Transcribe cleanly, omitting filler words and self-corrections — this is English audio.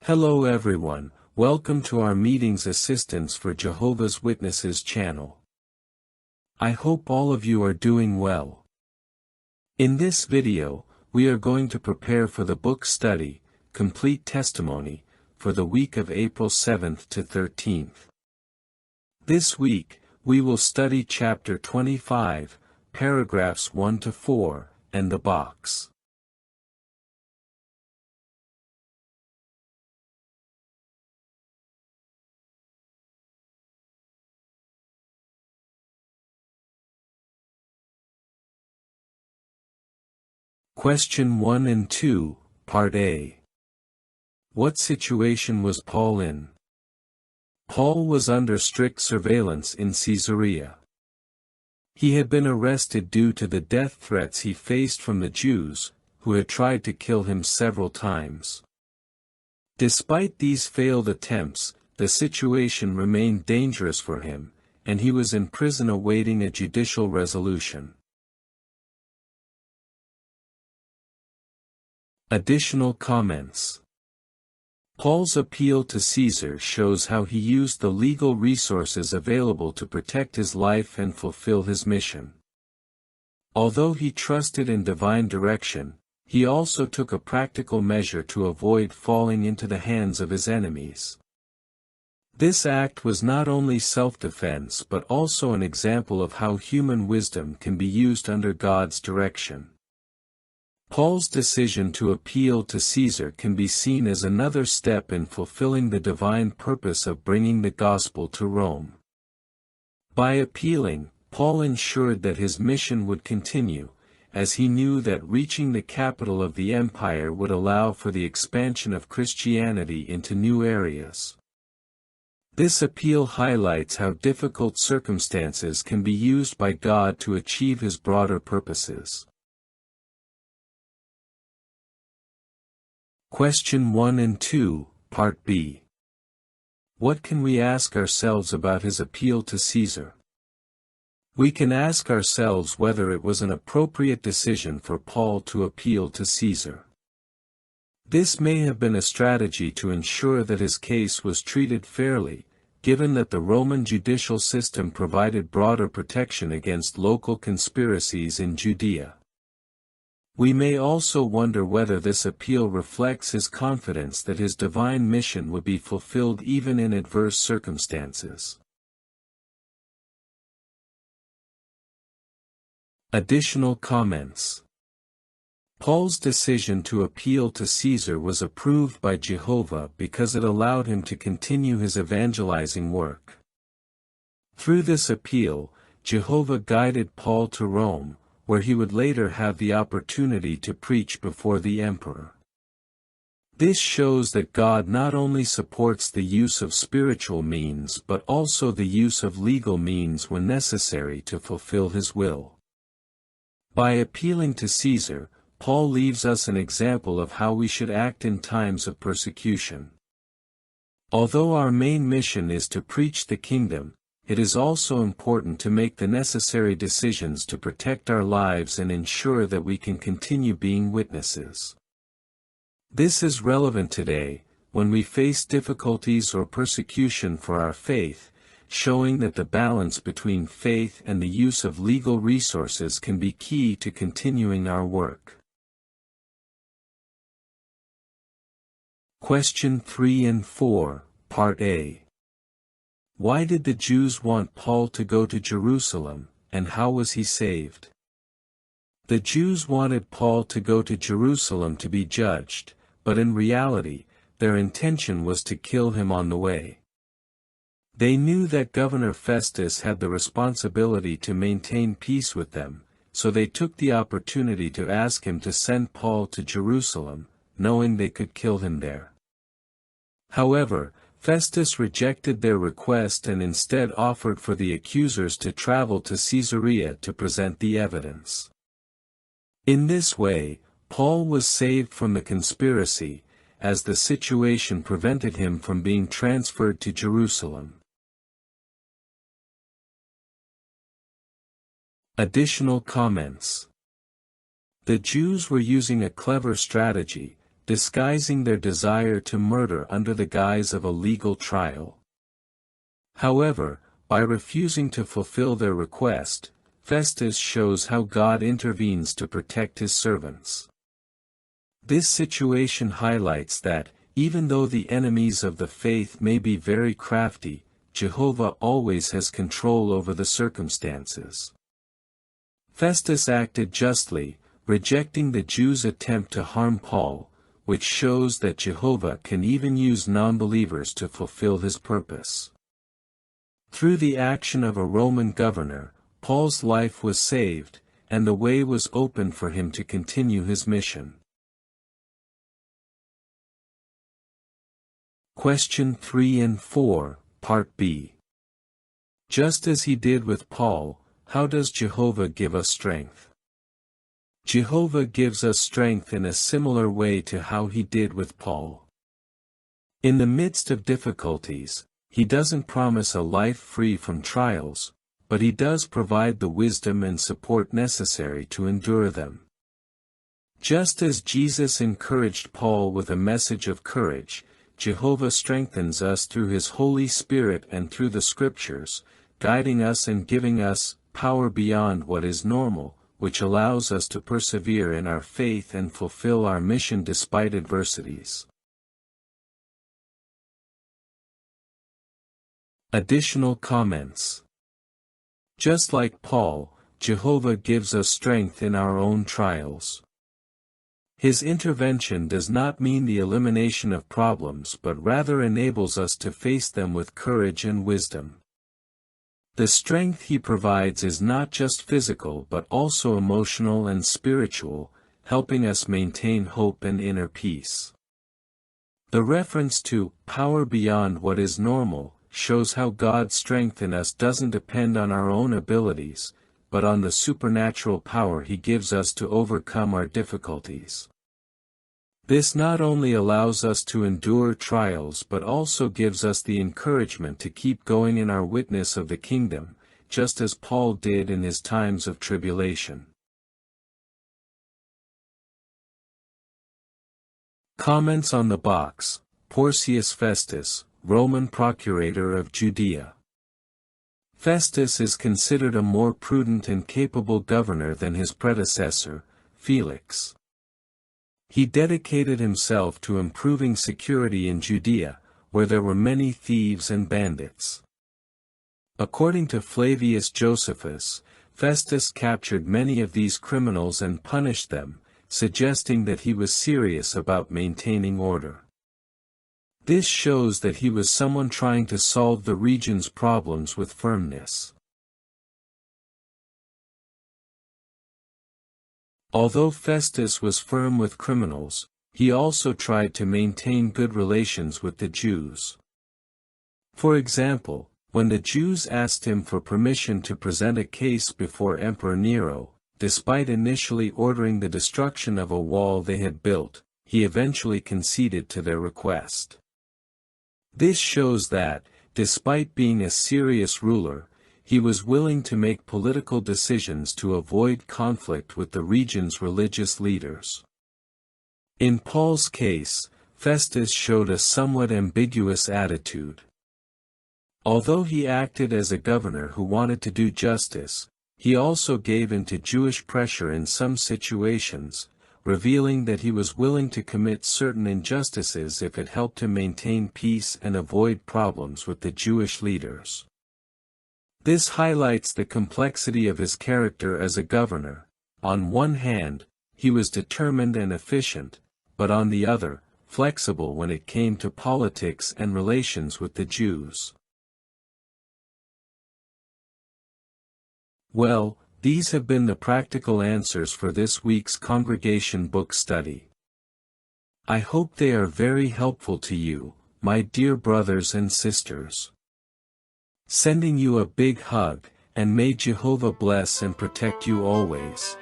Hello everyone, welcome to our Meetings Assistance for Jehovah's Witnesses channel. I hope all of you are doing well. In this video, we are going to prepare for the book study, Complete Testimony, for the week of April 7th to 13th. This week, we will study chapter 25, paragraphs 1 to 4, and the box. Question 1 and 2, Part A. What situation was Paul in? Paul was under strict surveillance in Caesarea. He had been arrested due to the death threats he faced from the Jews, who had tried to kill him several times. Despite these failed attempts, the situation remained dangerous for him, and he was in prison awaiting a judicial resolution. Additional comments. Paul's appeal to Caesar shows how he used the legal resources available to protect his life and fulfill his mission. Although he trusted in divine direction, he also took a practical measure to avoid falling into the hands of his enemies. This act was not only self-defense but also an example of how human wisdom can be used under God's direction. Paul's decision to appeal to Caesar can be seen as another step in fulfilling the divine purpose of bringing the gospel to Rome. By appealing, Paul ensured that his mission would continue, as he knew that reaching the capital of the empire would allow for the expansion of Christianity into new areas. This appeal highlights how difficult circumstances can be used by God to achieve his broader purposes. Question 1 and 2, Part B. What can we ask ourselves about his appeal to Caesar? We can ask ourselves whether it was an appropriate decision for Paul to appeal to Caesar. This may have been a strategy to ensure that his case was treated fairly, given that the Roman judicial system provided broader protection against local conspiracies in Judea. We may also wonder whether this appeal reflects his confidence that his divine mission would be fulfilled even in adverse circumstances. Additional comments. Paul's decision to appeal to Caesar was approved by Jehovah because it allowed him to continue his evangelizing work. Through this appeal, Jehovah guided Paul to Rome, where he would later have the opportunity to preach before the emperor. This shows that God not only supports the use of spiritual means but also the use of legal means when necessary to fulfill his will. By appealing to Caesar, Paul leaves us an example of how we should act in times of persecution. Although our main mission is to preach the kingdom, it is also important to make the necessary decisions to protect our lives and ensure that we can continue being witnesses. This is relevant today, when we face difficulties or persecution for our faith, showing that the balance between faith and the use of legal resources can be key to continuing our work. Question 3 and 4, Part A. Why did the Jews want Paul to go to Jerusalem, and how was he saved? The Jews wanted Paul to go to Jerusalem to be judged, but in reality, their intention was to kill him on the way. They knew that Governor Festus had the responsibility to maintain peace with them, so they took the opportunity to ask him to send Paul to Jerusalem, knowing they could kill him there. However, Festus rejected their request and instead offered for the accusers to travel to Caesarea to present the evidence. In this way, Paul was saved from the conspiracy, as the situation prevented him from being transferred to Jerusalem. Additional comments. The Jews were using a clever strategy, disguising their desire to murder under the guise of a legal trial. However, by refusing to fulfill their request, Festus shows how God intervenes to protect his servants. This situation highlights that, even though the enemies of the faith may be very crafty, Jehovah always has control over the circumstances. Festus acted justly, rejecting the Jews' attempt to harm Paul, which shows that Jehovah can even use non-believers to fulfill his purpose. Through the action of a Roman governor, Paul's life was saved, and the way was open for him to continue his mission. Question 3 and 4, Part B. Just as he did with Paul, how does Jehovah give us strength? Jehovah gives us strength in a similar way to how he did with Paul. In the midst of difficulties, he doesn't promise a life free from trials, but he does provide the wisdom and support necessary to endure them. Just as Jesus encouraged Paul with a message of courage, Jehovah strengthens us through his Holy Spirit and through the Scriptures, guiding us and giving us power beyond what is normal, which allows us to persevere in our faith and fulfill our mission despite adversities. Additional comments. Just like Paul, Jehovah gives us strength in our own trials. His intervention does not mean the elimination of problems but rather enables us to face them with courage and wisdom. The strength he provides is not just physical but also emotional and spiritual, helping us maintain hope and inner peace. The reference to power beyond what is normal shows how God's strength in us doesn't depend on our own abilities, but on the supernatural power he gives us to overcome our difficulties. This not only allows us to endure trials but also gives us the encouragement to keep going in our witness of the kingdom, just as Paul did in his times of tribulation. Comments on the box. Porcius Festus, Roman Procurator of Judea. Festus is considered a more prudent and capable governor than his predecessor, Felix. He dedicated himself to improving security in Judea, where there were many thieves and bandits. According to Flavius Josephus, Festus captured many of these criminals and punished them, suggesting that he was serious about maintaining order. This shows that he was someone trying to solve the region's problems with firmness. Although Festus was firm with criminals, he also tried to maintain good relations with the Jews. For example, when the Jews asked him for permission to present a case before Emperor Nero, despite initially ordering the destruction of a wall they had built, he eventually conceded to their request. This shows that, despite being a serious ruler, he was willing to make political decisions to avoid conflict with the region's religious leaders. In Paul's case, Festus showed a somewhat ambiguous attitude. Although he acted as a governor who wanted to do justice, he also gave in to Jewish pressure in some situations, revealing that he was willing to commit certain injustices if it helped him maintain peace and avoid problems with the Jewish leaders. This highlights the complexity of his character as a governor. On one hand, he was determined and efficient, but on the other, flexible when it came to politics and relations with the Jews. Well, these have been the practical answers for this week's congregation book study. I hope they are very helpful to you, my dear brothers and sisters. Sending you a big hug, and may Jehovah bless and protect you always.